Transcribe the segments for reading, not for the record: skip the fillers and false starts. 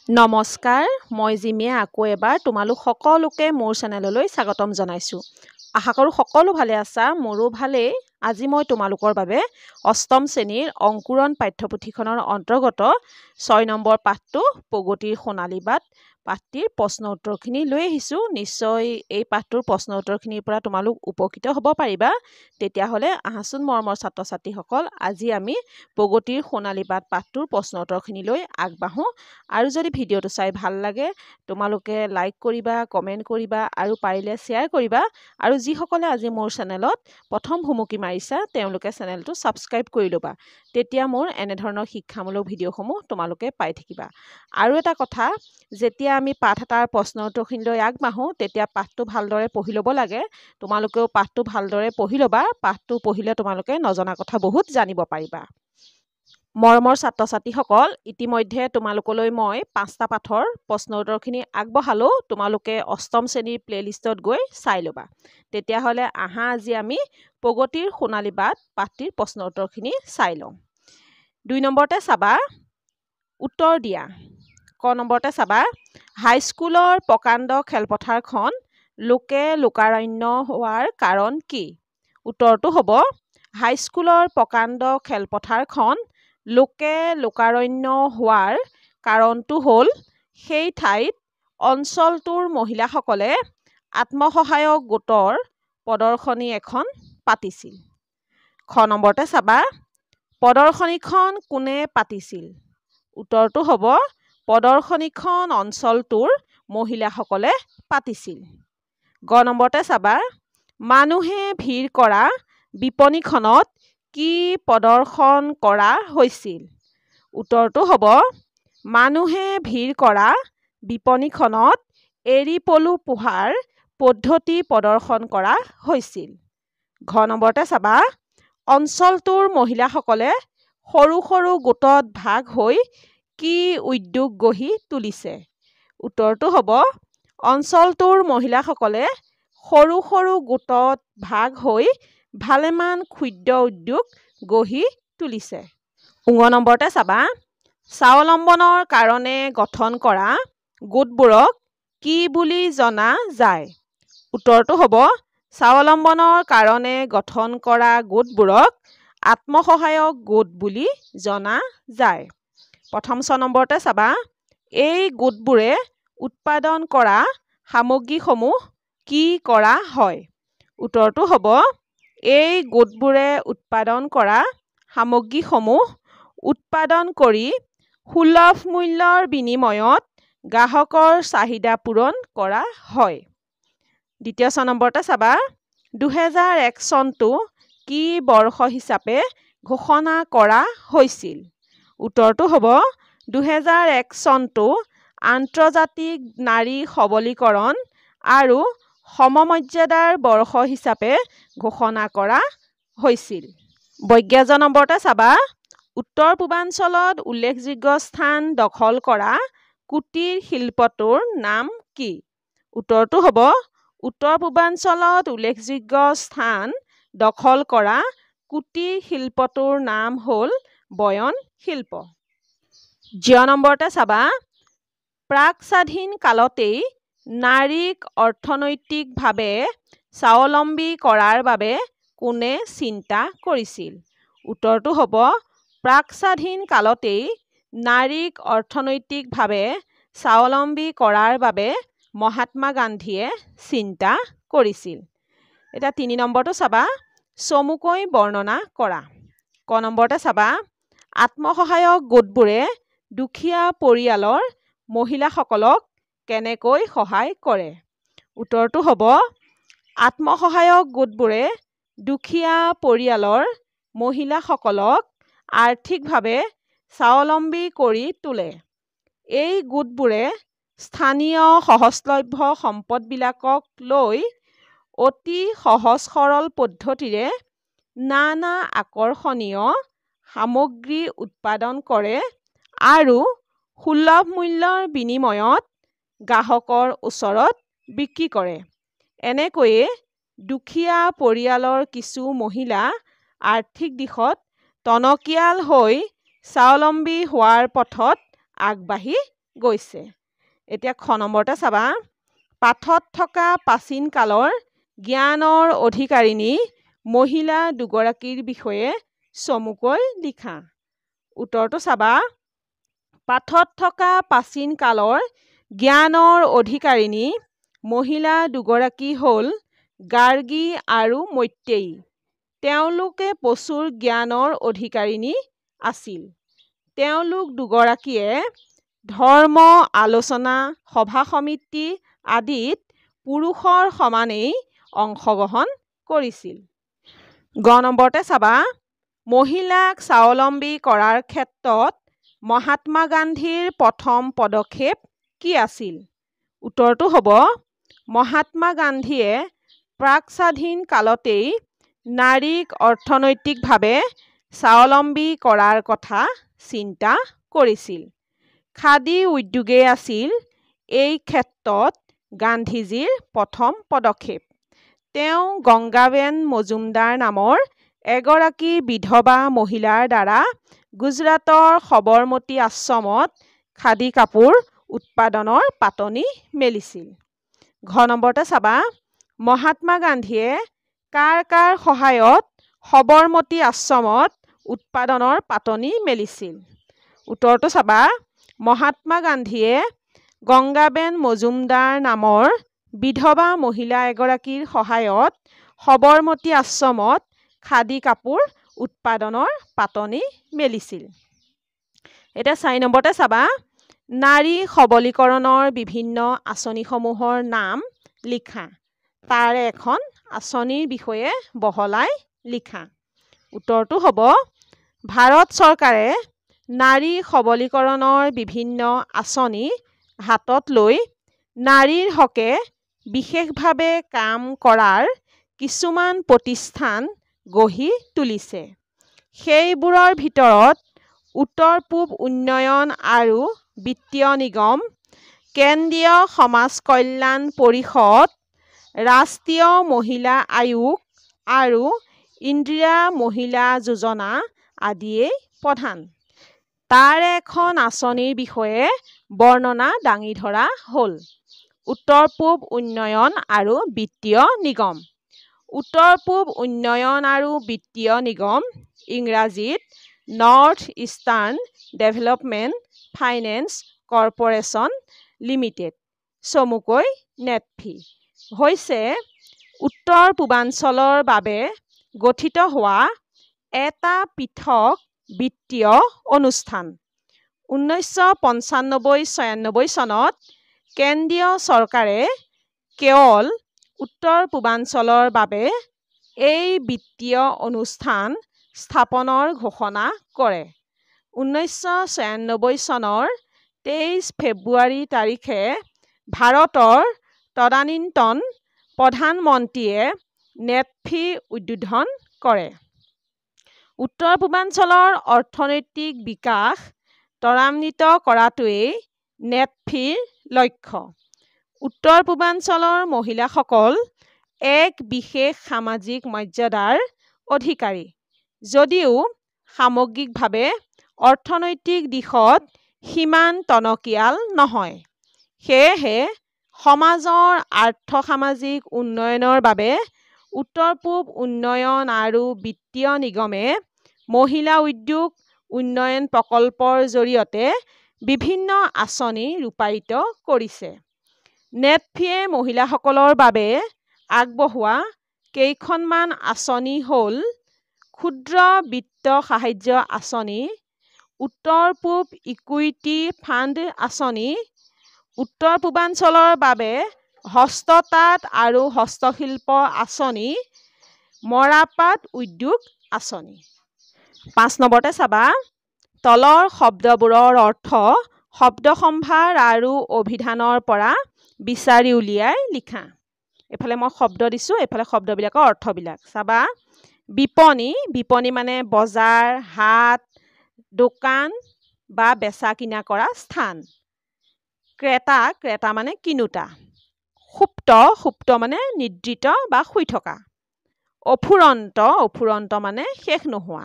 নমস্কাৰ মই জিমিয়ে আকৌ এবাৰ তোমালোক সকলোকে মোৰ চেনেললৈ স্বাগতম জনাইছো। আশা কৰোঁ সকলো ভালে আছা, মোৰো ভালেই। আজি মই তোমালোকৰ বাবে অষ্টম শ্ৰেণীৰ অংকুৰণ পাঠ্যপুথিখনৰ অন্তৰ্গত 6 নম্বৰ পাঠটো প্ৰগতিৰ সোণালী বাট পাঠটিৰ প্ৰশ্ন উত্তৰখিনি লৈ আহিছো। নিশ্চয় এই পাঠটোৰ প্ৰশ্ন উত্তৰখিনিৰ পৰা তোমালোক উপকৃত হ'ব পাৰিবা। তেতিয়াহ'লে আহাচোন মৰমৰ ছাত্ৰ ছাত্ৰীসকল, আজি আমি প্ৰগতিৰ সোণালী বাট পাঠটোৰ প্ৰশ্ন উত্তৰখিনিলৈ আগবাঢ়ো। আৰু যদি ভিডিঅ'টো চাই ভাল লাগে তোমালোকে লাইক কৰিবা, কমেণ্ট কৰিবা আৰু পাৰিলে শ্বেয়াৰ কৰিবা। আৰু যিসকলে আজি মোৰ চেনেলত প্ৰথম ভুমুকি মাৰিছা তেওঁলোকে চেনেলটো ছাবস্ক্ৰাইব কৰি ল'বা। তেতিয়া মোৰ এনেধৰণৰ শিক্ষামূলক ভিডিঅ'সমূহ তোমালোকে পাই থাকিবা। আৰু এটা কথা, যেতিয়া আমি পাঠ এটাৰ প্ৰশ্ন উত্তৰখিনিলৈ আগবাঢ়ো তেতিয়া পাঠটো ভালদৰে পঢ়ি ল'ব লাগে। তোমালোকেও পাঠটো ভালদৰে পঢ়ি ল'বা। পাঠটো পঢ়িলে তোমালোকে নজনা কথা বহুত জানিব পাৰিবা। মৰমৰ ছাত্ৰ ছাত্ৰীসকল, ইতিমধ্যে তোমালোকলৈ মই 5টা পাঠৰ প্ৰশ্ন উত্তৰখিনি আগবঢ়ালোঁ। তোমালোকে অষ্টম শ্ৰেণীৰ প্লেলিষ্টত গৈ চাই ল'বা। তেতিয়াহ'লে আহা আজি আমি প্ৰগতিৰ সোণালী বাট পাঠটিৰ প্ৰশ্ন উত্তৰখিনি চাই লওঁ। 2 নম্বৰতে চাবা উত্তৰ দিয়া। ক নম্বৰতে চাবা হাইস্কুলৰ প্ৰকাণ্ড খেলপথাৰখন লোকে লোকাৰণ্য হোৱাৰ কাৰণ কি? উত্তৰটো হ'ব হাইস্কুলৰ প্ৰকাণ্ড খেলপথাৰখন লোকে লোকাৰণ্য হোৱাৰ কাৰণটো হ'ল সেই ঠাইত অঞ্চলটোৰ মহিলাসকলে আত্মসহায়ক গোটৰ প্ৰদৰ্শনী এখন পাতিছিল। খ নম্বৰতে চাবা প্ৰদৰ্শনীখন কোনে পাতিছিল? উত্তৰটো হ'ব প্ৰদৰ্শনীখন অঞ্চলটোৰ মহিলাসকলে পাতিছিল। গ নম্বৰতে চাবা মানুহে ভিৰ কৰা বিপণীখনত কি প্ৰদৰ্শন কৰা হৈছিল? উত্তৰটো হ'ব মানুহে ভিৰ কৰা বিপণীখনত এৰী পলু পোহাৰ পদ্ধতি প্ৰদৰ্শন কৰা হৈছিল। ঘ নম্বৰতে চাবা অঞ্চলটোৰ মহিলাসকলে সৰু সৰু গোটত ভাগ হৈ কি উদ্যোগ গঢ়ি তুলিছে? উত্তৰটো হ'ব অঞ্চলটোৰ মহিলাসকলে সৰু সৰু গোটত ভাগ হৈ ভালেমান ক্ষুদ্ৰ উদ্যোগ গঢ়ি তুলিছে। ঙ নম্বৰতে চাবা স্বাৱলম্বনৰ কাৰণে গঠন কৰা গোটবোৰক কি বুলি জনা যায়? উত্তৰটো হ'ব স্বাৱলম্বনৰ কাৰণে গঠন কৰা গোটবোৰক আত্মসহায়ক গোট বুলি জনা যায়। প্ৰথম 6 নম্বৰতে চাবা এই গোটবোৰে উৎপাদন কৰা সামগ্ৰীসমূহ কি কৰা হয়? উত্তৰটো হ'ব এই গোটবোৰে উৎপাদন কৰা সামগ্ৰীসমূহ উৎপাদন কৰি সুলভ মূল্যৰ বিনিময়ত গ্ৰাহকৰ চাহিদা পূৰণ কৰা হয়। দ্বিতীয় 6 নম্বৰতে চাবা 2001 চনটো কি বৰ্ষ হিচাপে ঘোষণা কৰা হৈছিল? উত্তৰটো হ'ব 2001 চনটো আন্তৰ্জাতিক নাৰী সবলীকৰণ আৰু সমমৰ্যাদাৰ বৰ্ষ হিচাপে ঘোষণা কৰা হৈছিল। 22 নম্বৰতে চাবা উত্তৰ পূৰ্বাঞ্চলত উল্লেখযোগ্য স্থান দখল কৰা কুটীৰ শিল্পটোৰ নাম কি? উত্তৰটো হ'ব উত্তৰ পূৰ্বাঞ্চলত উল্লেখযোগ্য স্থান দখল কৰা কুটীৰ শিল্পটোৰ নাম হ'ল বয়ন শিল্প। জ নম্বৰতে চাবা প্ৰাক স্বাধীন কালতেই নাৰীক অৰ্থনৈতিকভাৱে স্বাৱলম্বী কৰাৰ বাবে কোনে চিন্তা কৰিছিল? উত্তৰটো হ'ব প্ৰাক স্বাধীন কালতেই নাৰীক অৰ্থনৈতিকভাৱে স্বাৱলম্বী কৰাৰ বাবে মহাত্মা গান্ধীয়ে চিন্তা কৰিছিল। এতিয়া 3 নম্বৰটো চাবা চমুকৈ বৰ্ণনা কৰা। ক নম্বৰতে চাবা আত্মসহায়ক গোটবোৰে দুখীয়া পৰিয়ালৰ মহিলাসকলক কেনেকৈ সহায় কৰে? উত্তৰটো হ'ব আত্মসহায়ক গোটবোৰে দুখীয়া পৰিয়ালৰ মহিলাসকলক আৰ্থিকভাৱে স্বাৱলম্বী কৰি তোলে। এই গোটবোৰে স্থানীয় সহজলভ্য সম্পদবিলাকক লৈ অতি সহজ সৰল পদ্ধতিৰে নানা আকৰ্ষণীয় সামগ্ৰী উৎপাদন কৰে আৰু সুলভ মূল্যৰ বিনিময়ত গ্ৰাহকৰ ওচৰত বিক্ৰী কৰে। এনেকৈয়ে দুখীয়া পৰিয়ালৰ কিছু মহিলা আৰ্থিক দিশত টনকিয়াল হৈ স্বাৱলম্বী হোৱাৰ পথত আগবাঢ়ি গৈছে। এতিয়া খ নম্বৰতে চাবা, পাঠত থকা প্ৰাচীন কালৰ জ্ঞানৰ অধিকাৰিণী মহিলা দুগৰাকীৰ বিষয়ে চমুকৈ লিখা। উত্তৰটো চাবা, পাঠত থকা প্ৰাচীন কালৰ জ্ঞানৰ অধিকাৰিণী মহিলা দুগৰাকী হ'ল গাৰ্গী আৰু মৈত্ৰেয়ী। তেওঁলোকে প্ৰচুৰ জ্ঞানৰ অধিকাৰিণী আছিল। তেওঁলোক দুগৰাকীয়ে ধৰ্ম আলোচনা সভা সমিতি আদিত পুৰুষৰ সমানেই অংশগ্ৰহণ কৰিছিল। গ নম্বৰতে চাবা, মহিলাক স্বাৱলম্বী কৰাৰ ক্ষেত্ৰত মহাত্মা গান্ধীৰ প্ৰথম পদক্ষেপ কি আছিল? উত্তৰটো হ'ব, মহাত্মা গান্ধীয়ে প্ৰাক স্বাধীন কালতেই নাৰীক অৰ্থনৈতিকভাৱে স্বাৱলম্বী কৰাৰ কথা চিন্তা কৰিছিল। খাদী উদ্যোগেই আছিল এই ক্ষেত্ৰত গান্ধীজীৰ প্ৰথম পদক্ষেপ। তেওঁ গংগাবেন মজুমদাৰ নামৰ এগৰাকী বিধৱা মহিলাৰ দ্বাৰা গুজৰাটৰ সবৰমতী আশ্ৰমত খাদী কাপোৰ উৎপাদনৰ পাতনি মেলিছিল। ঘ নম্বৰতে চাবা, মহাত্মা গান্ধীয়ে কাৰ কাৰ সহায়ত সবৰমতী আশ্ৰমত উৎপাদনৰ পাতনি মেলিছিল? উত্তৰটো চাবা, মহাত্মা গান্ধীয়ে গংগাবেন মজুমদাৰ নামৰ বিধৱা মহিলা এগৰাকীৰ সহায়ত সবৰমতী আশ্ৰমত খাদী কাপোৰ উৎপাদনৰ পাতনি মেলিছিল। এতিয়া 4 নম্বৰতে চাবা, নাৰী সবলীকৰণৰ বিভিন্ন আঁচনিসমূহৰ নাম লিখা। তাৰে এখন আঁচনিৰ বিষয়ে বহলাই লিখা। উত্তৰটো হ'ব, ভাৰত চৰকাৰে নাৰী সবলীকৰণৰ বিভিন্ন আঁচনি হাতত লৈ নাৰীৰ হকে বিশেষভাৱে কাম কৰাৰ কিছুমান প্ৰতিষ্ঠান গঢ়ি তুলিছে। সেইবোৰৰ ভিতৰত উত্তৰ পূব উন্নয়ন আৰু বিত্তীয় নিগম, কেন্দ্ৰীয় সমাজ কল্যাণ পৰিষদ, ৰাষ্ট্ৰীয় মহিলা আয়োগ আৰু ইন্দিৰা মহিলা যোজনা আদিয়েই প্ৰধান। তাৰে এখন আঁচনিৰ বিষয়ে বৰ্ণনা দাঙি ধৰা হ'ল। উত্তৰ পূব উন্নয়ন আৰু বিত্তীয় নিগম। উত্তৰ পূব উন্নয়ন আৰু বিত্তীয় নিগম, ইংৰাজীত north eastern development finance corporation limited, চমুকৈ নেটফি, হৈছে উত্তৰ পূৰ্বাঞ্চলৰ বাবে গঠিত হোৱা এটা পৃথক বিত্তীয় অনুষ্ঠান। 1995-96 চনত কেন্দ্ৰীয় চৰকাৰে কেৱল উত্তৰ পূৰ্বাঞ্চলৰ বাবে এই বিত্তীয় অনুষ্ঠান স্থাপনৰ ঘোষণা কৰে। 1996 চনৰ 23 ফেব্ৰুৱাৰী তাৰিখে ভাৰতৰ তদানীন্তন প্ৰধানমন্ত্ৰীয়ে নেটফি উদ্বোধন কৰে। উত্তৰ পূৰ্বাঞ্চলৰ অৰ্থনৈতিক বিকাশ ত্বৰান্বিত কৰাটোৱেই নেটফিৰ লক্ষ্য। উত্তৰ পূৰ্বাঞ্চলৰ মহিলাসকল এক বিশেষ সামাজিক মৰ্যাদাৰ অধিকাৰী, যদিও সামগ্ৰিকভাৱে অৰ্থনৈতিক দিশত সিমান টনকিয়াল নহয়। সেয়েহে সমাজৰ আৰ্থ-সামাজিক উন্নয়নৰ বাবে উত্তৰ পূব উন্নয়ন আৰু বিত্তীয় নিগমে মহিলা উদ্যোগ উন্নয়ন প্ৰকল্পৰ জৰিয়তে বিভিন্ন আঁচনি ৰূপায়িত কৰিছে। নেটফিয়ে মহিলাসকলৰ বাবে আগবঢ়োৱা কেইখনমান আঁচনি হ'ল ক্ষুদ্ৰ বিত্ত সাহায্য আঁচনি, উত্তৰ পূব ইকুইটি ফাণ্ড আঁচনি, উত্তৰ পূৰ্বাঞ্চলৰ বাবে হস্ততাঁত আৰু হস্তশিল্প আঁচনি, মৰাপাট উদ্যোগ আঁচনি। 5 নম্বৰতে চাবা, তলৰ শব্দবোৰৰ অৰ্থ শব্দসম্ভাৰ আৰু অভিধানৰ পৰা বিচাৰি উলিয়াই লিখা। এফালে মই শব্দ দিছোঁ, এফালে শব্দবিলাকৰ অৰ্থবিলাক চাবা। বিপণী, বিপণী মানে বজাৰ, হাট, দোকান বা বেচা কিনা কৰা স্থান। ক্ৰেতা, ক্ৰেতা মানে কিনোতা। সুপ্ত, সুপ্ত মানে নিদ্ৰিত বা শুই থকা। অফুৰন্ত, অফুৰন্ত মানে শেষ নোহোৱা।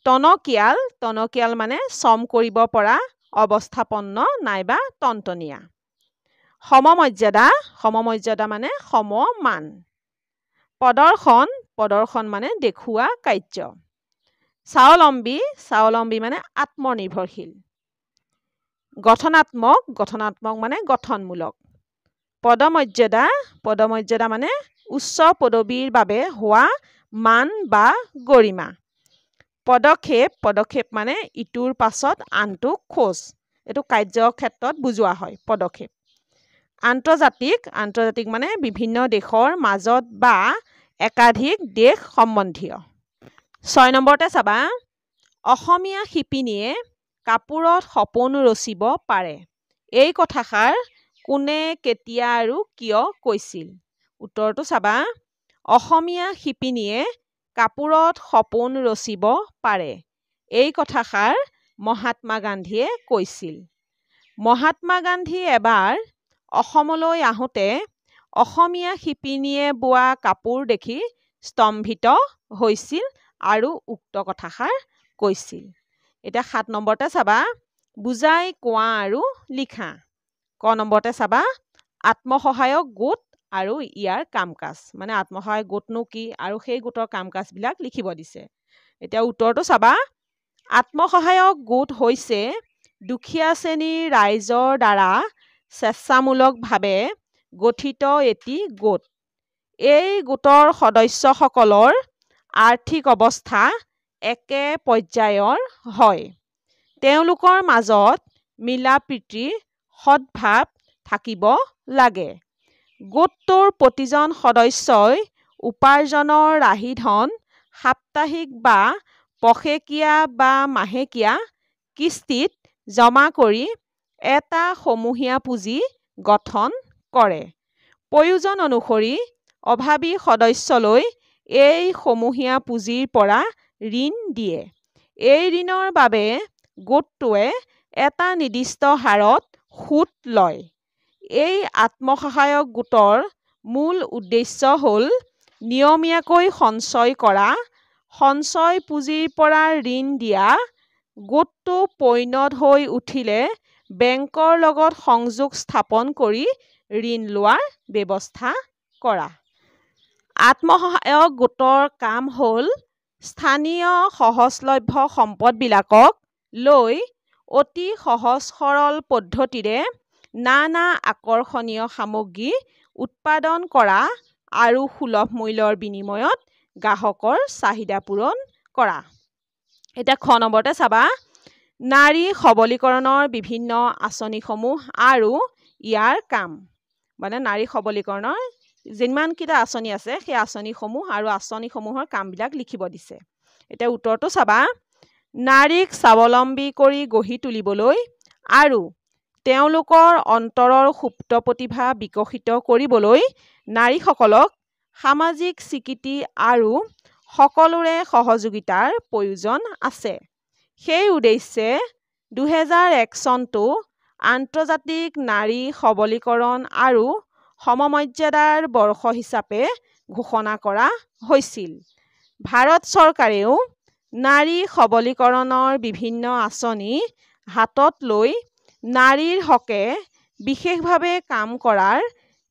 টনকিয়াল, টনকিয়াল মানে শ্ৰম কৰিব পৰা অৱস্থাপন্ন নাইবা টনটনীয়া। সমমৰ্যাদা, সমমৰ্যাদা মানে সমমান। প্ৰদৰ্শন, প্ৰদৰ্শন মানে দেখুওৱা কাৰ্য। স্বাৱলম্বী, স্বাৱলম্বী মানে আত্মনিৰ্ভৰশীল। গঠনাত্মক, গঠনাত্মক মানে গঠনমূলক। পদমৰ্যাদা, পদমৰ্যাদা মানে উচ্চ পদবীৰ বাবে হোৱা মান বা গৰিমা। পদক্ষেপ, পদক্ষেপ মানে ইটোৰ পাছত আনটো খোজ। এইটো কাৰ্যক্ষেত্ৰত বুজোৱা হয় পদক্ষেপ। আন্তৰ্জাতিক, আন্তৰ্জাতিক মানে বিভিন্ন দেশৰ মাজত বা একাধিক দেশ সম্বন্ধীয়। 6 নম্বৰতে চাবা, অসমীয়া শিপিনীয়ে কাপোৰত সপোন ৰচিব পাৰে। এই কথাষাৰ কোনে, কেতিয়া আৰু কিয় কৈছিল? উত্তৰটো চাবা, অসমীয়া শিপিনীয়ে কাপোৰত সপোন ৰচিব পাৰে। এই কথাষাৰ মহাত্মা গান্ধীয়ে কৈছিল। মহাত্মা গান্ধী এবাৰ অসমলৈ আহোঁতে অসমীয়া শিপিনীয়ে বোৱা কাপোৰ দেখি স্তম্ভিত হৈছিল আৰু উক্ত কথাষাৰ কৈছিল। এতিয়া 7 নম্বৰতে চাবা, বুজাই কোৱা আৰু লিখা। ক নম্বৰতে চাবা, আত্মসহায়ক গোট আৰু ইয়াৰ কাম কাজ। মানে আত্মসহায়ক গোটনো কি আৰু সেই গোটৰ কাম কাজবিলাক লিখিব দিছে। এতিয়া উত্তৰটো চাবা, আত্মসহায়ক গোট হৈছে দুখীয়া শ্ৰেণীৰ ৰাইজৰ দ্বাৰা স্বেচ্ছামূলকভাৱে গঠিত এটি গোট। এই গোটৰ সদস্যসকলৰ আৰ্থিক অৱস্থা একে পৰ্যায়ৰ হয়। তেওঁলোকৰ মাজত মিলা-প্ৰীতি, সদ্ভাৱ থাকিব লাগে। গোটটোৰ প্ৰতিজন সদস্যই উপাৰ্জনৰ ৰাহি ধন সাপ্তাহিক বা পষেকীয়া বা মাহেকীয়া কিস্তিত জমা কৰি এটা সমূহীয়া পুঁজি গঠন কৰে। প্ৰয়োজন অনুসৰি অভাৱী সদস্যলৈ এই সমূহীয়া পুঁজিৰ পৰা ঋণ দিয়ে। এই ঋণৰ বাবে গোটটোৱে এটা নিৰ্দিষ্ট হাৰত সুদ লয়। এই আত্মসহায়ক গোটৰ মূল উদ্দেশ্য হ'ল নিয়মীয়াকৈ সঞ্চয় কৰা, সঞ্চয় পুঁজিৰ পৰা ঋণ দিয়া। গোটটো পৈণত হৈ উঠিলে বেংকৰ লগত সংযোগ স্থাপন কৰি ঋণ লোৱাৰ ব্যৱস্থা কৰা। আত্মসহায়ক গোটৰ কাম হ'ল স্থানীয় সহজলভ্য সম্পদবিলাকক লৈ অতি সহজ সৰল পদ্ধতিৰে নানা আকৰ্ষণীয় সামগ্ৰী উৎপাদন কৰা আৰু সুলভ মূল্যৰ বিনিময়ত গ্ৰাহকৰ চাহিদা পূৰণ কৰা। এতিয়া খ নম্বৰতে চাবা, নাৰী সবলীকৰণৰ বিভিন্ন আঁচনিসমূহ আৰু ইয়াৰ কাম। মানে নাৰী সবলীকৰণৰ যিমানকেইটা আঁচনি আছে সেই আঁচনিসমূহ আৰু আঁচনিসমূহৰ কামবিলাক লিখিব দিছে। এতিয়া উত্তৰটো চাবা, নাৰীক স্বাৱলম্বী কৰি গঢ়ি তুলিবলৈ আৰু তেওঁলোকৰ অন্তৰৰ সুপ্ত প্ৰতিভা বিকশিত কৰিবলৈ নাৰীসকলক সামাজিক স্বীকৃতি আৰু সকলোৰে সহযোগিতাৰ প্ৰয়োজন আছে। সেই উদ্দেশ্যে 2001 চনটো আন্তৰ্জাতিক নাৰী সবলীকৰণ আৰু সমমৰ্যাদাৰ বৰ্ষ হিচাপে ঘোষণা কৰা হৈছিল। ভাৰত চৰকাৰেও নাৰী সবলীকৰণৰ বিভিন্ন আঁচনি হাতত লৈ নাৰীৰ হকে বিশেষভাৱে কাম কৰাৰ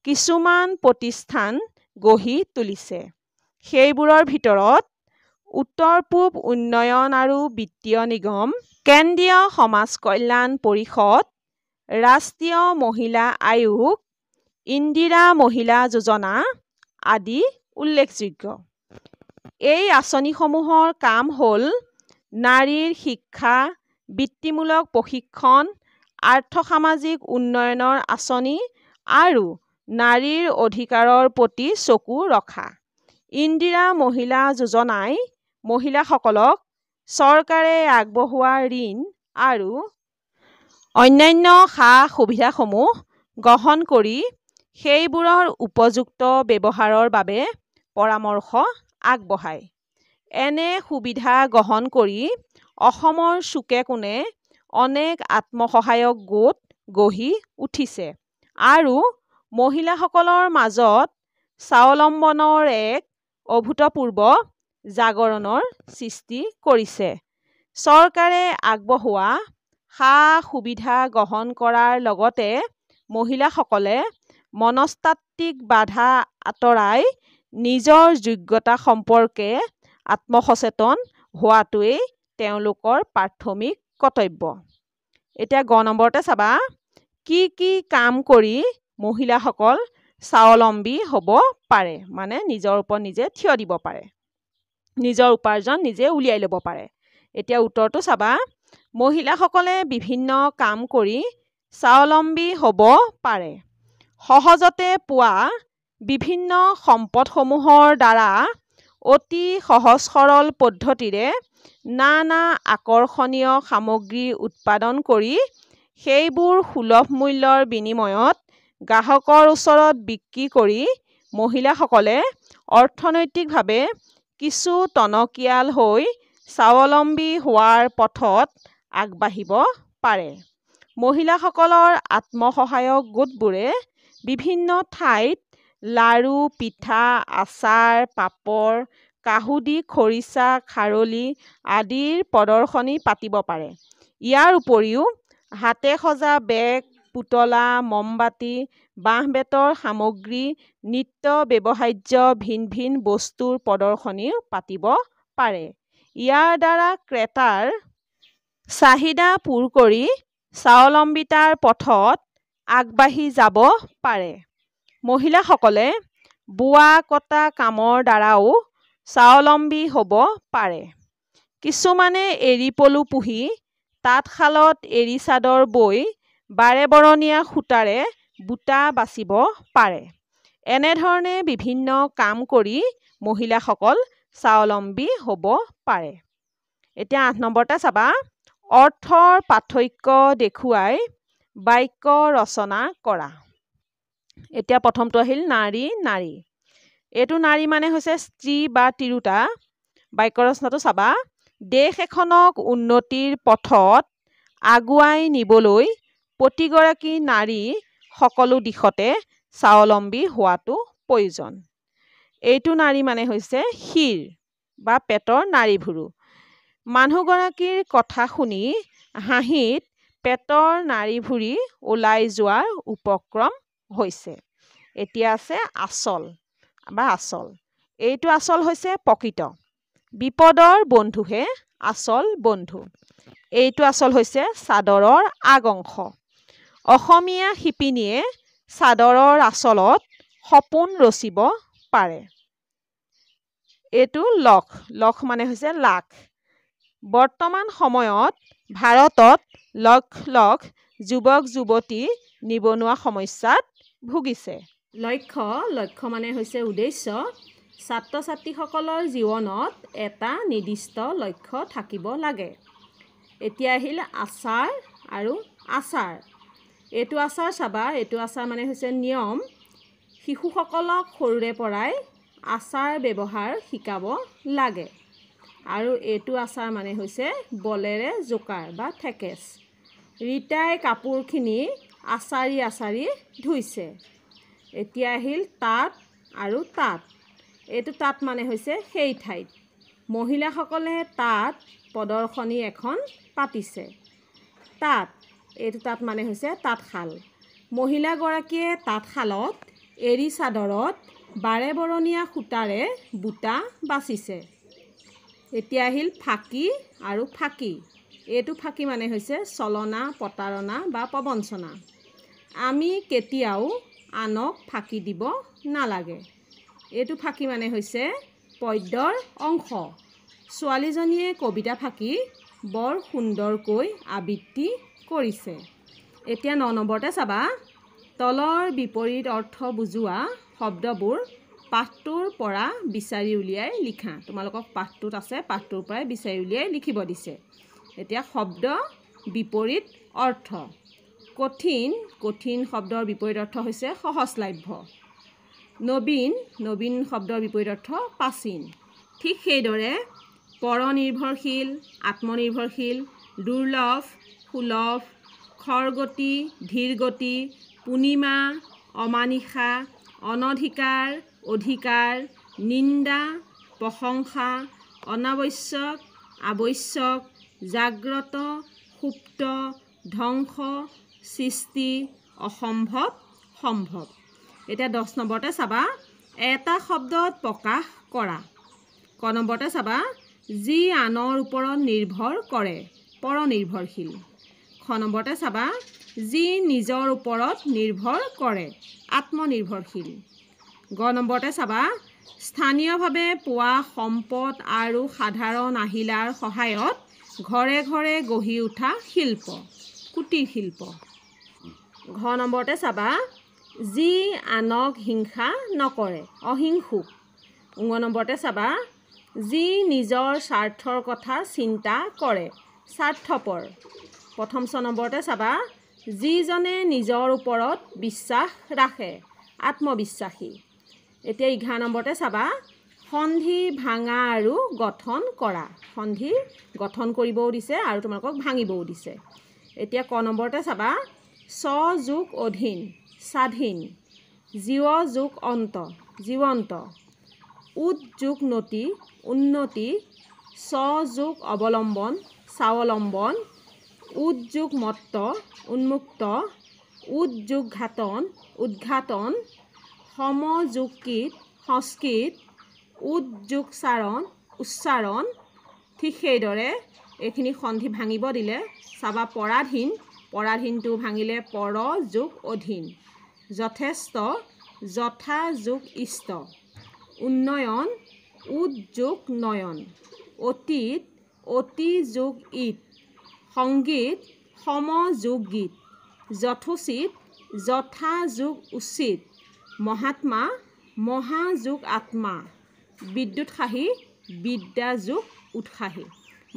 কিছুমান প্ৰতিষ্ঠান গঢ়ি তুলিছে। সেইবোৰৰ ভিতৰত উত্তৰ-পূব উন্নয়ন আৰু বিত্তীয় নিগম, কেন্দ্ৰীয় সমাজ কল্যাণ পৰিষদ, ৰাষ্ট্ৰীয় মহিলা আয়োগ, ইন্দিৰা মহিলা যোজনা আদি উল্লেখযোগ্য। এই আঁচনিসমূহৰ কাম হ'ল নাৰীৰ শিক্ষা, বৃত্তিমূলক প্ৰশিক্ষণ, আৰ্থ-সামাজিক উন্নয়নৰ আঁচনি আৰু নাৰীৰ অধিকাৰৰ প্ৰতি চকু ৰখা। ইন্দিৰা মহিলা যোজনাই মহিলাসকলক চৰকাৰে আগবঢ়োৱা ঋণ আৰু অন্যান্য সা-সুবিধাসমূহ গ্ৰহণ কৰি সেইবোৰৰ উপযুক্ত ব্যৱহাৰৰ বাবে পৰামৰ্শ আগবঢ়ায়। এনে সুবিধা গ্ৰহণ কৰি অসমৰ চুকে-কোণে অনেক আত্মসহায়ক গোট গঢ়ি উঠিছে আৰু মহিলাসকলৰ মাজত স্বাৱলম্বনৰ এক অভূতপূৰ্ব জাগৰণৰ সৃষ্টি কৰিছে। চৰকাৰে আগবঢ়োৱা সা সুবিধা গ্ৰহণ কৰাৰ লগতে মহিলাসকলে মনস্তাত্ত্বিক বাধা আঁতৰাই নিজৰ যোগ্যতা সম্পৰ্কে আত্মসচেতন হোৱাটোৱেই তেওঁলোকৰ প্ৰাথমিক কৰ্তব্য। এতিয়া গ নম্বৰতে চাবা, কি কি কাম কৰি মহিলাসকল স্বাৱলম্বী হ'ব পাৰে, মানে নিজৰ ওপৰত নিজে থিয় দিব পাৰে, নিজৰ উপাৰ্জন নিজে উলিয়াই ল'ব পাৰে। এতিয়া উত্তৰটো চাবা, মহিলাসকলে বিভিন্ন কাম কৰি স্বাৱলম্বী হ'ব পাৰে। সহজতে পোৱা বিভিন্ন সম্পদসমূহৰ দ্বাৰা অতি সহজ সৰল পদ্ধতিৰে নানা আকৰ্ষণীয় সামগ্ৰী উৎপাদন কৰি সেইবোৰ সুলভ মূল্যৰ বিনিময়ত গ্ৰাহকৰ ওচৰত বিক্ৰী কৰি মহিলাসকলে অৰ্থনৈতিকভাৱে কিছু টনকিয়াল হৈ স্বাৱলম্বী হোৱাৰ পথত আগবাঢ়িব পাৰে। মহিলাসকলৰ আত্মসহায়ক গোটবোৰে বিভিন্ন ঠাইত লাড়ু, পিঠা, আচাৰ, পাপৰ, কাহুদি, খৰিচা, খাৰলি আদিৰ প্ৰদৰ্শনী পাতিব পাৰে। ইয়াৰ উপৰিও হাতে সজা বেগ, পুতলা, মমবাতি, বাঁহ-বেতৰ সামগ্ৰী, নিত্য ব্যৱহাৰ্য ভিন ভিন বস্তুৰ প্ৰদৰ্শনীও পাতিব পাৰে। ইয়াৰ দ্বাৰা ক্ৰেতাৰ চাহিদা পূৰ কৰি স্বাৱলম্বিতাৰ পথত আগবাঢ়ি যাব পাৰে। মহিলাসকলে বোৱা কটা কামৰ দ্বাৰাও স্বাৱলম্বী হ'ব পাৰে। কিছুমানে এৰী পলু পুহি তাঁতশালত এৰী চাদৰ বৈ বাৰেবৰণীয়া সূতাৰে বুটা বাচিব পাৰে। এনেধৰণে বিভিন্ন কাম কৰি মহিলাসকল স্বাৱলম্বী হ'ব পাৰে। এতিয়া ৮ নম্বৰতে চাবা, অৰ্থৰ পাৰ্থক্য দেখুৱাই বাক্য ৰচনা কৰা। এতিয়া প্ৰথমটো আহিল নাৰী নাৰী। এইটো নাৰী মানে হৈছে স্ত্ৰী বা তিৰোতা। বাক্য ৰচনাটো চাবা, দেশ এখনক উন্নতিৰ পথত আগুৱাই নিবলৈ প্ৰতিগৰাকী নাৰী সকলো দিশতে স্বাৱলম্বী হোৱাটো প্ৰয়োজন। এইটো নাৰী মানে হৈছে শিৰ বা পেটৰ নাড়ীভুৰু। মানুহগৰাকীৰ কথা শুনি হাঁহিত পেটৰ নাড়ীভুৰি ওলাই যোৱাৰ উপক্ৰম হৈছে। এতিয়া আছে আচল বা আচল। এইটো আচল হৈছে প্ৰকৃত। বিপদৰ বন্ধুহে আচল বন্ধু। এইটো আচল হৈছে চাদৰৰ আগ অংশ। অসমীয়া শিপিনীয়ে চাদৰৰ আচলত সপোন ৰচিব পাৰে। এইটো লখ। লখ মানে হৈছে লাখ। বৰ্তমান সময়ত ভাৰতত লখ লখ যুৱক যুৱতী নিবনুৱা সমস্যাত ভুগিছে। লক্ষ্য। লক্ষ্য মানে হৈছে উদ্দেশ্য। ছাত্ৰ ছাত্ৰীসকলৰ জীৱনত এটা নিৰ্দিষ্ট লক্ষ্য থাকিব লাগে। এতিয়া আহিল আচাৰ আৰু আচাৰ। এইটো আচাৰ চাবা, এইটো আচাৰ মানে হৈছে নিয়ম। শিশুসকলক সৰুৰে পৰাই আচাৰ ব্যৱহাৰ শিকাব লাগে। আৰু এইটো আচাৰ মানে হৈছে বলেৰে জোকাৰ বা থেকেচ। ৰীতাই কাপোৰখিনি আচাৰি আচাৰি ধুইছে। এতিয়া আহিল তাঁত আৰু তাঁত। এইটো তাঁত মানে হৈছে সেই ঠাইত। মহিলাসকলে তাঁত প্ৰদৰ্শনী এখন পাতিছে। তাঁত। এইটো তাঁত মানে হৈছে তাঁতশাল। মহিলাগৰাকীয়ে তাঁতশালত এৰী চাদৰত বাৰেবৰণীয়া সূতাৰে বুটা বাচিছে। এতিয়া আহিল ফাঁকি আৰু ফাঁকি। এইটো ফাঁকি মানে হৈছে ছলনা, প্ৰতাৰণা বা প্ৰবঞ্চনা। আমি কেতিয়াও আনক ফাঁকি দিব নালাগে। এইটো ফাঁকি মানে হৈছে পদ্যৰ অংশ। ছোৱালীজনীয়ে কবিতা ফাঁকি বৰ সুন্দৰকৈ আবৃত্তি কৰিছে। এতিয়া ৯ নম্বৰতে চাবা, তলৰ বিপৰীত অৰ্থ বুজোৱা শব্দবোৰ পাঠটোৰ পৰা বিচাৰি উলিয়াই লিখা। তোমালোকক পাঠটোত আছে, পাঠটোৰ পৰাই বিচাৰি উলিয়াই লিখিব দিছে। এতিয়া শব্দ বিপৰীত অৰ্থ। কঠিন। কঠিন শব্দৰ বিপৰীত অৰ্থ হৈছে সহজলভ্য। নবীন। নবীন শব্দৰ বিপৰীত অৰ্থ প্ৰাচীন। ঠিক সেইদৰে পৰনিৰ্ভৰশীল, আত্মনিৰ্ভৰশীল, দুৰ্লভ, সুলভ, খৰগতি, ধীৰগতি, পূৰ্ণিমা, অমানিশা, অনধিকাৰ, অধিকাৰ, নিন্দা, প্ৰশংসা, অনাৱশ্যক, আৱশ্যক, জাগ্ৰত, সুপ্ত, ধ্বংস সৃষ্টি অসম্ভৱ সম্ভৱ। এতিয়া 10 নম্বৰতে চাবা এটা শব্দত প্ৰকাশ কৰা। ক নম্বৰতে চাবা যি আনৰ ওপৰত নিৰ্ভৰ কৰে পৰনিৰ্ভৰশীল। খ নম্বৰতে চাবা যি নিজৰ ওপৰত নিৰ্ভৰ কৰে আত্মনিৰ্ভৰশীল। গ নম্বৰতে চাবা স্থানীয়ভাৱে পোৱা সম্পদ আৰু সাধাৰণ আহিলাৰ সহায়ত ঘৰে ঘৰে গঢ়ি উঠা শিল্প কুটিৰ শিল্প। ঘ নম্বৰতে চাবা যি আনক হিংসা নকৰে অহিংসুক। ঙ নম্বৰতে চাবা যি নিজৰ স্বাৰ্থৰ কথা চিন্তা কৰে স্বাৰ্থপৰ। প্ৰথম 6 নম্বৰতে চাবা যিজনে নিজৰ ওপৰত বিশ্বাস ৰাখে আত্মবিশ্বাসী। এতিয়া 11 নম্বৰতে চাবা সন্ধি ভাঙা আৰু গঠন কৰা। সন্ধি গঠন কৰিবও দিছে আৰু তোমালোকক ভাঙিবও দিছে। এতিয়া ক নম্বৰতে চাবা স্ব যোগ অধীন স্বাধীন জীৱ যোগ অন্ত জীৱন্ত উদ যোগ নতি উন্নতি স্ব যোগ অৱলম্বন স্বাৱলম্বন উদ যোগ মত্ত উন্মুক্ত উদ যোগ ঘাতন উদ্ঘাটন সম যোগ কীট সংস্কৃত উদ যোগ চাৰণ উচ্চাৰণ। ঠিক সেইদৰে এইখিনি সন্ধি ভাঙিব দিলে চাবা পৰাধীন পৰাধীনটো ভাঙিলে পৰ যোগ অধীন যথেষ্ট যথা যোগ ইষ্ট উন্নয়ন উদ যোগ নয়ন অতীত অতি যোগ ঈদ সংগীত সম যোগ গীত যথোচিত যথা যোগ উচিত মহাত্মা মহা যোগ আত্মা বিদ্যুৎসাহী বিদ্যা যোগ উৎসাহী।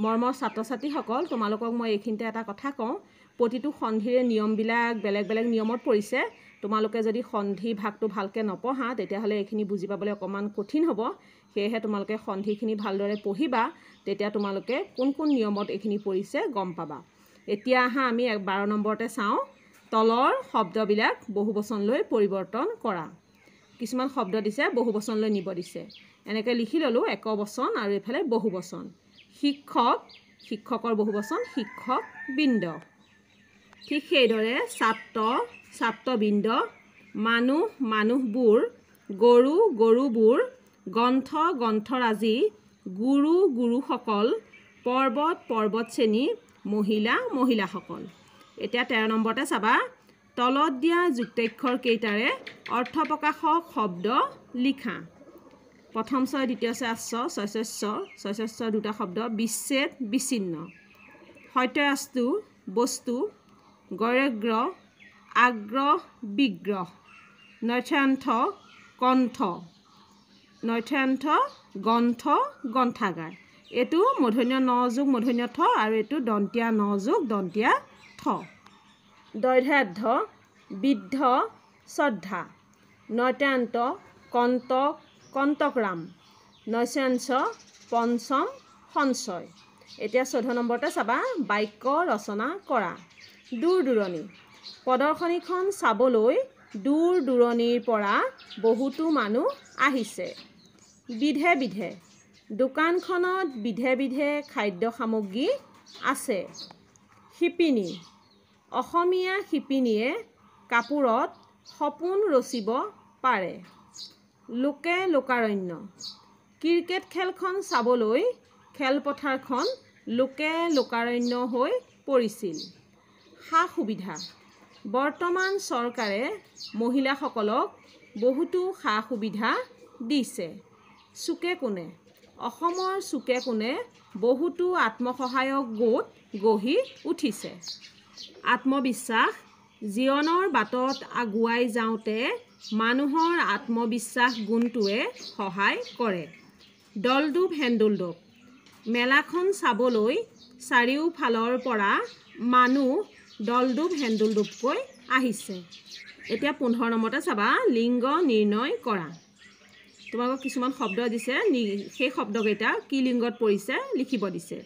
মৰমৰ ছাত্ৰ ছাত্ৰীসকল তোমালোকক মই এইখিনিতে এটা কথা কওঁ প্ৰতিটো সন্ধিৰে নিয়মবিলাক বেলেগ বেলেগ নিয়মত পৰিছে। তোমালোকে যদি সন্ধি ভাগটো ভালকৈ নপঢ়া তেতিয়াহ'লে এইখিনি বুজি পাবলৈ অকণমান কঠিন হ'ব। সেয়েহে তোমালোকে সন্ধিখিনি ভালদৰে পঢ়িবা তেতিয়া তোমালোকে কোন কোন নিয়মত এইখিনি পৰিছে গম পাবা। এতিয়া আহা আমি 12 নম্বৰতে চাওঁ তলৰ শব্দবিলাক বহুবচনলৈ পৰিৱৰ্তন কৰা। কিছুমান শব্দ দিছে বহুবচনলৈ নিব দিছে। এনেকৈ লিখি ল'লোঁ একবচন আৰু এইফালে বহুবচন। শিক্ষক শিক্ষকৰ বহুবচন শিক্ষক বৃন্দ। ঠিক সেইদৰে ছাত্ৰ ছাত্ৰবৃন্দ মানুহ মানুহবোৰ গৰু গৰুবোৰ গ্ৰন্থ গ্ৰন্থৰাজি গুৰু গুৰুসকল পৰ্বত পৰ্বতশ্ৰেণী মহিলা মহিলাসকল। এতিয়া 13 নম্বৰতে চাবা তলত দিয়া যুক্তাক্ষৰ কেইটাৰে অৰ্থ প্ৰকাশক শব্দ লিখা। প্ৰথম ছয় দ্বিতীয় ছয় আশ্চ ছয়স্য দুটা শব্দ বিচ্ছেদ বিচ্ছিন্ন সত্যয়াস্তু বস্তু গৌৰগ্ৰ আগ্ৰহ বিগ্ৰহ নৈথান্থ কণ্ঠ নৈথান্থ গ্ৰন্থ গ্ৰন্থাগাৰ। এইটো মূৰ্ধন্য ন যোগ মূৰ্ধন্য থ আৰু এইটো দন্তীয়া ন যোগ দন্তীয়া থ। দৈৰ্ঘ্যাঢ্য বৃদ্ধ শ্ৰদ্ধা নৈতান্ত কণ্টক কণ্টকৰাম নৈশাংশ পঞ্চম সঞ্চয়। এতিয়া 14 নম্বৰতে চাবা বাক্য ৰচনা কৰা। দূৰ দূৰণি প্ৰদৰ্শনীখন চাবলৈ দূৰ দূৰণিৰ পৰা বহুতো মানুহ আহিছে। বিধে বিধে দোকানখনত বিধে বিধে খাদ্য সামগ্ৰী আছে। শিপিনী অসমীয়া শিপিনীয়ে কাপোৰত সপোন ৰচিব পাৰে। লোকে লোকাৰণ্য ক্ৰিকেট খেলখন চাবলৈ খেলপথাৰখন লোকে লোকাৰণ্য হৈ পৰিছিল। সা সুবিধা বৰ্তমান চৰকাৰে মহিলাসকলক বহুতো সা সুবিধা দিছে। চুকে কোণে অসমৰ চুকে কোণে বহুতো আত্মসহায়ক গোট গঢ়ি উঠিছে। আত্মবিশ্বাস জীৱনৰ বাটত আগুৱাই যাওঁতে মানুহৰ আত্মবিশ্বাস গুণটোৱে সহায় কৰে। দলদোপ হেন্দোলদোপ মেলাখন চাবলৈ চাৰিওফালৰ পৰা মানুহ দলদোপ হেন্দোলদোপকৈ আহিছে। এতিয়া 15 নম্বৰতে চাবা লিংগ নিৰ্ণয় কৰা। তোমালোকক কিছুমান শব্দ দিছে সেই শব্দকেইটা কি লিংগত পৰিছে লিখিব দিছে।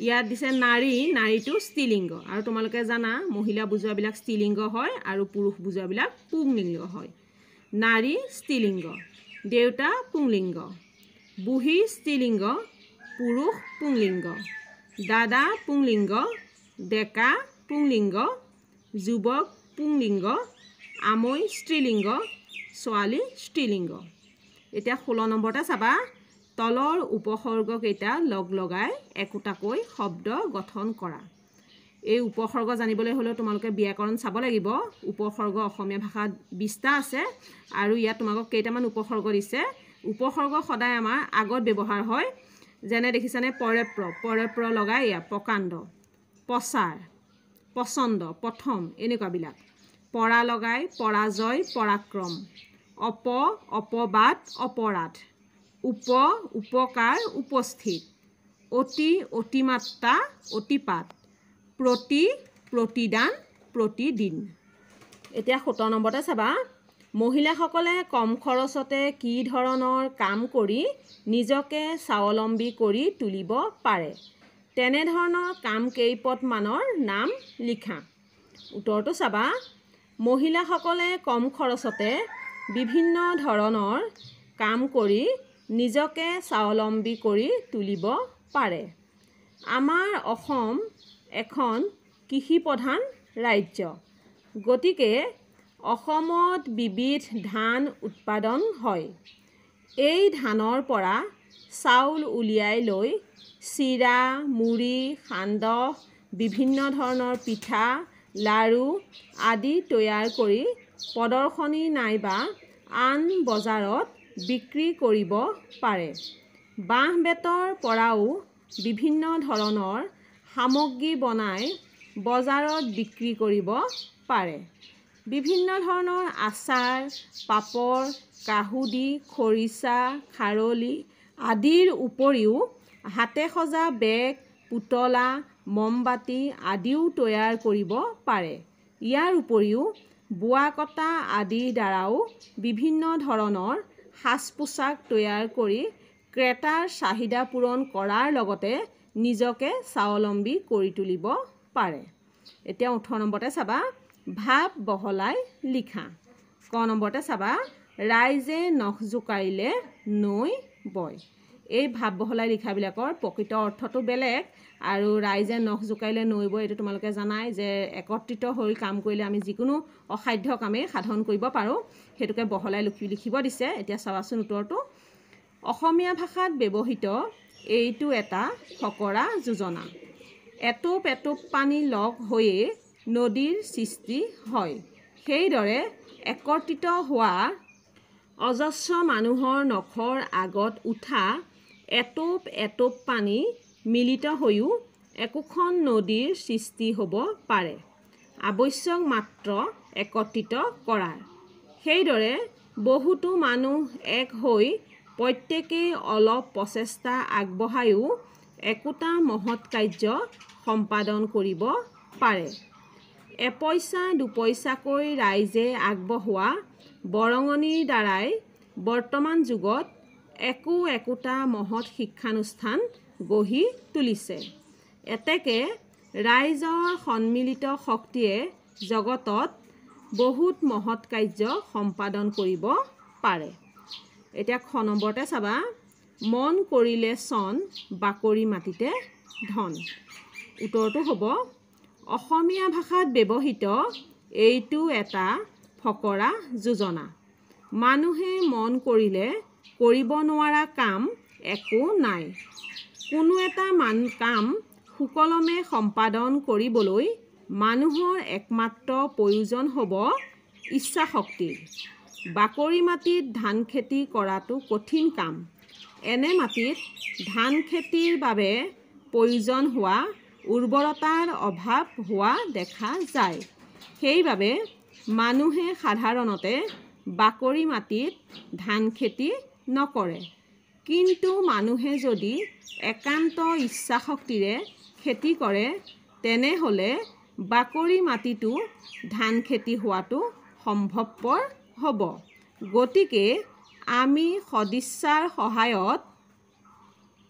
ইয়াত দিছে নাৰী নাৰীটো স্ত্ৰীলিংগ আৰু তোমালোকে জানা মহিলা বুজোৱাবিলাক স্ত্ৰীলিংগ হয় আৰু পুৰুষ বুজোৱাবিলাক পুংলিংগ হয়। নাৰী স্ত্ৰীলিংগ দেউতা পুংলিংগ বুঢ়ী স্ত্ৰীলিংগ পুৰুষ পুংলিংগ দাদা পুংলিংগ ডেকা পুংলিংগ, যুৱক পুংলিংগ, আমৈ স্ত্ৰীলিংগ, ছোৱালী স্ত্ৰীলিংগ। এতিয়া 16 নম্বৰতে চাবা তলৰ উপসৰ্গকেইটা লগ লগাই একোটাকৈ শব্দ গঠন কৰা। এই উপসৰ্গ জানিবলৈ হ'লে তোমালোকে ব্যাকৰণ চাব লাগিব। উপসৰ্গ অসমীয়া ভাষাত 20টা আছে আৰু ইয়াত তোমালোকক কেইটামান উপসৰ্গ দিছে। উপসৰ্গ সদায় আমাৰ আগত ব্যৱহাৰ হয়। যেনে দেখিছানে পৰেপ্ৰ লগাই ইয়া প্ৰকাণ্ড, প্ৰচাৰ, পচন্দ, প্ৰথম এনেকুৱাবিলাক। পৰা লগাই পৰাজয়, পৰাক্ৰম, অপবাদ, অপৰাধ, উপকাৰ, উপস্থিত, অতিমাত্ৰা, অতিপাত, প্ৰতিদান, প্ৰতিদিন। এতিয়া 17 নম্বৰতে চাবা মহিলাসকলে কম খৰচতে কি ধৰণৰ কাম কৰি নিজকে স্বাৱলম্বী কৰি তুলিব পাৰে, তেনেধৰণৰ কাম কেইপদমানৰ নাম লিখা। উত্তৰটো চাবা মহিলাসকলে কম খৰচতে বিভিন্ন ধৰণৰ কাম কৰি নিজকে স্বাৱলম্বী কৰি তুলিব পাৰে। আমাৰ অসম এখন কৃষিপ্ৰধান ৰাজ্য, গতিকে অসমত বিবিধ ধান উৎপাদন হয়। এই ধানৰ পৰা চাউল উলিয়াই লৈ চিৰা, মুড়ি, সান্দহ, বিভিন্ন ধৰণৰ পিঠা, লাড়ু আদি তৈয়াৰ কৰি প্ৰদৰ্শনী নাইবা আন বজাৰত বিক্ৰী কৰিব পাৰে। বাঁহ-বেতৰ পৰাও বিভিন্ন ধৰণৰ সামগ্ৰী বনাই বজাৰত বিক্ৰী কৰিব পাৰে। বিভিন্ন ধৰণৰ আচাৰ, পাপৰ, কাহুদি, খৰিচা, খাৰলি আদিৰ উপৰিও হাতে সজা বেগ, পুতলা, মমবাতি আদিও তৈয়াৰ কৰিব পাৰে। ইয়াৰ উপৰিও বোৱা কটা আদিৰ দ্বাৰাও বিভিন্ন ধৰণৰ সাজ-পোছাক তৈয়াৰ কৰি ক্ৰেতাৰ চাহিদা পূৰণ কৰাৰ লগতে নিজকে স্বাৱলম্বী কৰি তুলিব পাৰে। এতিয়া 18 নম্বৰতে চাবা ভাৱ বহলাই লিখা। ক নম্বৰতে চাবা ৰাইজে নখ জোকাৰিলে নৈ বয়। এই ভাৱ বহলাই লিখাবিলাকৰ প্ৰকৃত অৰ্থটো বেলেগ আৰু ৰাইজে নখ জোকাৰিলে নৈ বয় এইটো তোমালোকে জানাই যে একত্ৰিত হৈ কাম কৰিলে আমি যিকোনো অসাধ্য কামেই সাধন কৰিব পাৰোঁ। সেইটোকে বহলাই লিখিব দিছে। এতিয়া চাবাচোন উত্তৰটো অসমীয়া ভাষাত ব্যৱহৃত এইটো এটা ফকৰা যোজনা। এটোপ এটোপ পানী লগ হৈয়ে নদীৰ সৃষ্টি হয়, সেইদৰে একত্ৰিত হোৱা অজস্ৰ মানুহৰ নখৰ আগত উঠা এটোপ এটোপ পানী মিলিত হৈও একোখন নদীৰ সৃষ্টি হ'ব পাৰে, আৱশ্যক মাত্ৰ একত্ৰিত কৰাৰ। সেইদৰে বহুতো মানুহ এক হৈ প্ৰত্যেকেই অলপ প্ৰচেষ্টা আগবঢ়ায়ো একোটা মহৎ কাৰ্য সম্পাদন কৰিব পাৰে। এপইচা দুপইচাকৈ ৰাইজে আগবঢ়োৱা বৰঙণিৰ দ্বাৰাই বৰ্তমান যুগত একোটা মহৎ শিক্ষানুষ্ঠান গঢ়ি তুলিছে। এতেকে ৰাইজৰ সন্মিলিত শক্তিয়ে জগতত বহুত মহৎ কাৰ্য সম্পাদন কৰিব পাৰে। এতিয়া খ নম্বৰতে চাবা মন কৰিলে চন, বাকৰি মাটিতে ধন। উত্তৰটো হ'ব অসমীয়া ভাষাত ব্যৱহৃত এইটো এটা ফকৰা যোজনা। মানুহে মন কৰিলে কৰিব নোৱাৰা কাম একো নাই। কোনো এটা কাম সুকলমে সম্পাদন কৰিবলৈ মানুহৰ একমাত্ৰ প্ৰয়োজন হ'ব ইচ্ছাশক্তিৰ। বাকৰি মাটিত ধান খেতি কৰাটো কঠিন কাম। এনে মাটিত ধান খেতিৰ বাবে প্ৰয়োজন হোৱা উৰ্বৰতাৰ অভাৱ হোৱা দেখা যায়। সেইবাবে মানুহে সাধাৰণতে বাকৰি মাটিত ধান খেতি নকৰে। কিন্তু মানুহে যদি একান্ত ইচ্ছাশক্তিৰে খেতি কৰে তেনেহ'লে বাকৰি মাটিতো ধান খেতি হোৱাটো সম্ভৱপৰ হ'ব। গতিকে আমি সদিচ্ছাৰ সহায়ত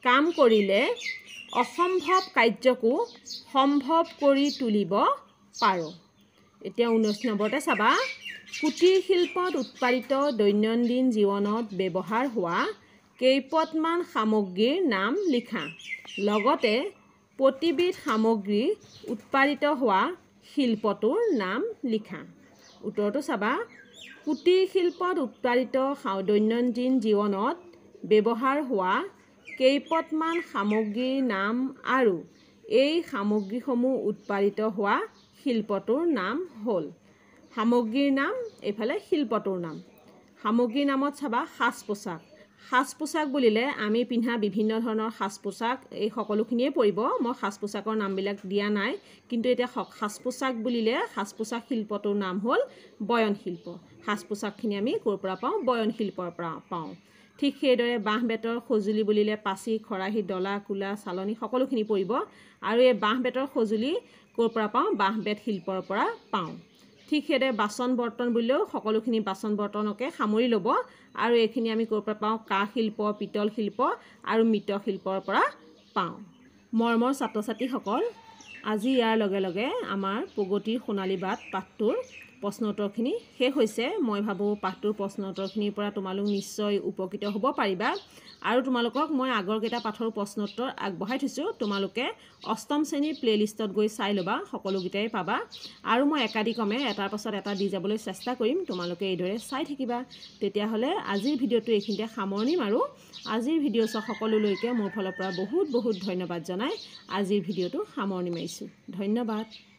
কাম কৰিলে অসম্ভৱ কাৰ্যকো সম্ভৱ কৰি তুলিব পাৰোঁ। এতিয়া 19 নম্বৰতে চাবা কুটীৰ শিল্পত উৎপাদিত দৈনন্দিন জীৱনত ব্যৱহাৰ হোৱা কেইপদমান সামগ্ৰীৰ নাম লিখা। লগতে প্ৰতিবিধ সামগ্ৰী উৎপাদিত হোৱা শিল্পটোৰ নাম লিখা। উত্তৰটো চাবা, কুটীৰ শিল্পত উৎপাদিত দৈনন্দিন জীৱনত ব্যৱহাৰ হোৱা কেইপদমান সামগ্ৰীৰ নাম আৰু এই সামগ্ৰীসমূহ উৎপাদিত হোৱা শিল্পটোৰ নাম হ'ল। সামগ্ৰীৰ নাম, এইফালে শিল্পটোৰ নাম। সামগ্ৰীৰ নামত চাবা সাজ পোছাক। সাজ পোছাক বুলিলে আমি পিন্ধা বিভিন্ন ধৰণৰ সাজ পোছাক এই সকলোখিনিয়ে পৰিব। মই সাজ পোছাকৰ নামবিলাক দিয়া নাই, কিন্তু এতিয়া সাজ পোছাক বুলিলে সাজ পোছাক শিল্পটোৰ নাম হ'ল বয়ন শিল্প। সাজ পোছাকখিনি আমি ক'ৰ পৰা পাওঁ? বয়ন শিল্পৰ পৰা পাওঁ। ঠিক সেইদৰে বাঁহ বেতৰ সঁজুলি বুলিলে পাচি, খৰাহী, ডলা, কুলা, চালনী সকলোখিনি পৰিব। আৰু এই বাঁহ বেতৰ সঁজুলি ক'ৰ পৰা পাওঁ? বাঁহ বেত শিল্পৰ পৰা পাওঁ। ঠিক সেইদৰে বাচন বৰ্তন বুলিলেও সকলোখিনি বাচন বৰ্তনকে সামৰি ল'ব। আৰু এইখিনি আমি ক'ৰ পৰা পাওঁ? কাঁহ শিল্প, পিতল শিল্প আৰু মৃৎ শিল্পৰ পৰা পাওঁ। মৰমৰ ছাত্ৰ ছাত্ৰীসকল, আজি ইয়াৰ লগে লগে আমাৰ প্ৰগতিৰ সোণালী বাট পাঠটোৰ প্ৰশ্ন উত্তৰখিনি শেষ হৈছে। মই ভাবোঁ পাঠটোৰ প্ৰশ্ন উত্তৰখিনিৰ পৰা তোমালোক নিশ্চয় উপকৃত হ'ব পাৰিবা। আৰু তোমালোকক মই আগৰকেইটা পাঠৰ প্ৰশ্ন উত্তৰ আগবঢ়াই থৈছোঁ। তোমালোকে অষ্টম শ্ৰেণীৰ প্লে'লিষ্টত গৈ চাই ল'বা, সকলোকেইটাই পাবা। আৰু মই একাদিক্ৰমে এটাৰ পাছত এটা দি যাবলৈ চেষ্টা কৰিম। তোমালোকে এইদৰে চাই থাকিবা। তেতিয়াহ'লে আজিৰ ভিডিঅ'টো এইখিনিতে সামৰণি মাৰোঁ। আজিৰ ভিডিঅ' চোৱা সকলোলৈকে মোৰ ফালৰ পৰা বহুত বহুত ধন্যবাদ জনাই আজিৰ ভিডিঅ'টো সামৰণি মাৰিছোঁ। ধন্যবাদ।